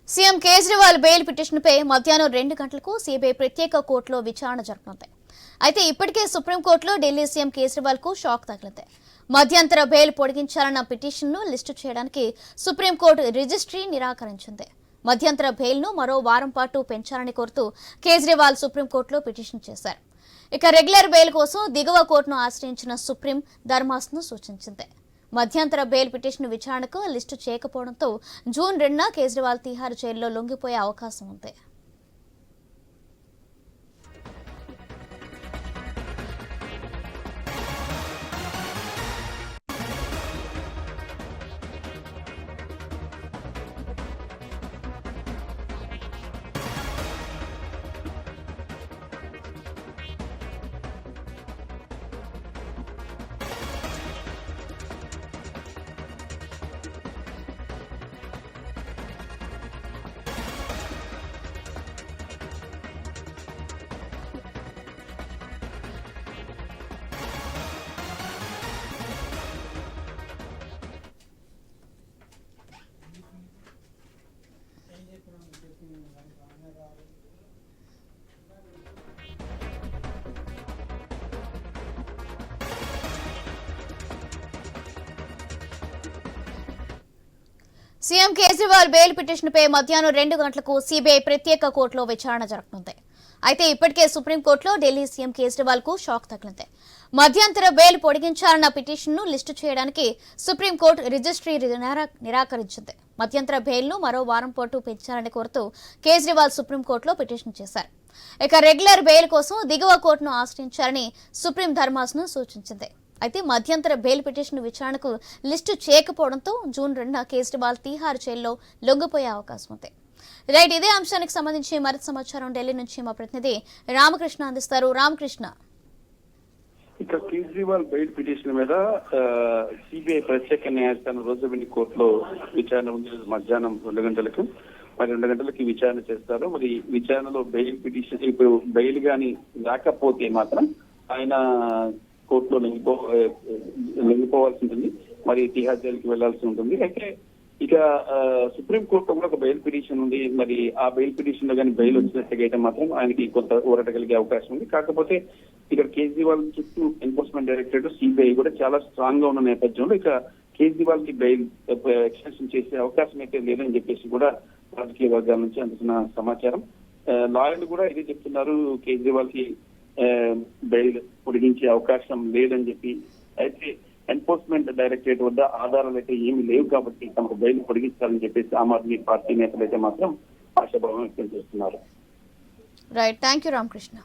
CM Kejriwal bail పిటిషన్పై మధ్యాహ్నం 2 గంటలకు సీబీఐ ప్రత్యేక కోర్టులో విచారణ జరగనుంది. అయితే ఇప్పటికే సుప్రీంకోర్టులో ఢిల్లీ సీఎం కేజ్రీవాల్ కు షాక్ తగిలింది. మధ్యంతర బెయిల్ పొడిగించాలన్న పిటిషన్ను లిస్టు చేయడానికి సుప్రీంకోర్టు రిజిస్ట్రీ నిరాకరించింది. మధ్యంతర బెయిల్ను మరో వారం పాటు పెంచాలని కోరుతూ కేజ్రీవాల్ సుప్రీంకోర్టులో పిటిషన్ చేశారు. ఇక రెగ్యులర్ బెయిల్ కోసం దిగువ కోర్టును ఆశ్రయించిన సుప్రీం ధర్మాసనం సూచించింది. మధ్యంతర బెయిల్ పిటిషన్ విచారణకు లిస్టు చేయకపోవడంతో జూన్ 2న కేజ్రీవాల్ తిహార్ జైల్లో లొంగిపోయే అవకాశం ఉంది. సీఎం కేజ్రీవాల్ బెయిల్ పిటిషన్పై మధ్యాహ్నం 2 గంటలకు సీబీఐ ప్రత్యేక కోర్టులో విచారణ జరగనుంది. అయితే ఇప్పటికే సుప్రీంకోర్టులో ఢిల్లీ సీఎం కేజ్రీవాల్ కు షాక్ తగిలింది. మధ్యంతర బెయిల్ పొడిగించాలన్న పిటిషన్ను లిస్టు చేయడానికి సుప్రీంకోర్టు రిజిస్ట్రీ నిరాకరించింది. మధ్యంతర బెయిల్ను మరో వారం పాటు పెంచాలని కోరుతూ కేజ్రీవాల్ సుప్రీంకోర్టులో పిటిషన్ చేశారు. ఇక రెగ్యులర్ బెయిల్ కోసం దిగువ కోర్టును ఆశ్రయించాలని సుప్రీం ధర్మాసనం సూచించింది. అయితే మధ్యంతర బెయిల్ పిటిషన్ విచారణకు లిస్టు చేయకపోవడంతో జూన్ 2న కేజ్రీవాల్ తిహార్ జైల్లో లొంగిపోయే అవకాశం ఉంది. రైట్, ఇదే అంశానికి సంబంధించి మరింత సమాచారం ఢిల్లీ నుంచి మా ప్రతినిధి రామకృష్ణ అందిస్తారు. రామకృష్ణ, ఇక కేజ్రీవాల్ బెయిల్ పిటిషన్ మీద సిబిఐ ప్రత్యేక న్యాయస్థానం రోజుబిని కోర్టులో విచారణ ఉంది. మధ్యాహ్నం 2 గంటలకు 2 గంటలకి విచారణ చేస్తారు. మరి విచారణలో బెయిల్ పిటిషన్ ఇప్పుడు బెయిల్ గాని రాకపోతే మాత్రం ఆయన కోర్టులో లొంగిపోవాల్సి ఉంటుంది. మరి తిహార్ జైలుకి వెళ్లాల్సి ఉంటుంది. అయితే ఇక సుప్రీం కోర్టులో కూడా ఒక బెయిల్ పిటిషన్ ఉంది. మరి ఆ బెయిల్ పిటిషన్ లో కానీ బెయిల్ వచ్చినట్టుగా అయితే మాత్రం ఆయనకి కొంత ఊరట కలిగే అవకాశం ఉంది. కాకపోతే ఇక్కడ కేజ్రీవాల్ చుట్టూ ఎన్ఫోర్స్మెంట్ డైరెక్టరేట్ సిబిఐ కూడా చాలా స్ట్రాంగ్ గా ఉన్న నేపథ్యంలో ఇక కేజ్రీవాల్ కి బెయిల్ ఎక్స్టెన్షన్ చేసే అవకాశం అయితే లేదని చెప్పేసి కూడా రాజకీయ వర్గాల నుంచి అందుతున్న సమాచారం. లాయర్లు కూడా ఇదే చెప్తున్నారు, కేజ్రీవాల్ కి బెయిల్ పొడిగించే అవకాశం లేదని చెప్పి. అయితే ఎన్ఫోర్స్మెంట్ డైరెక్టరేట్ వద్ద ఆధారాలు అయితే ఏమీ లేవు కాబట్టి తమకు బెయిల్ పొడిగించాలని చెప్పేసి ఆమ్ ఆద్మీ పార్టీ నేతలు అయితే మాత్రం ఆశాభావం వ్యక్తం చేస్తున్నారు. Right, thank you Ramakrishna.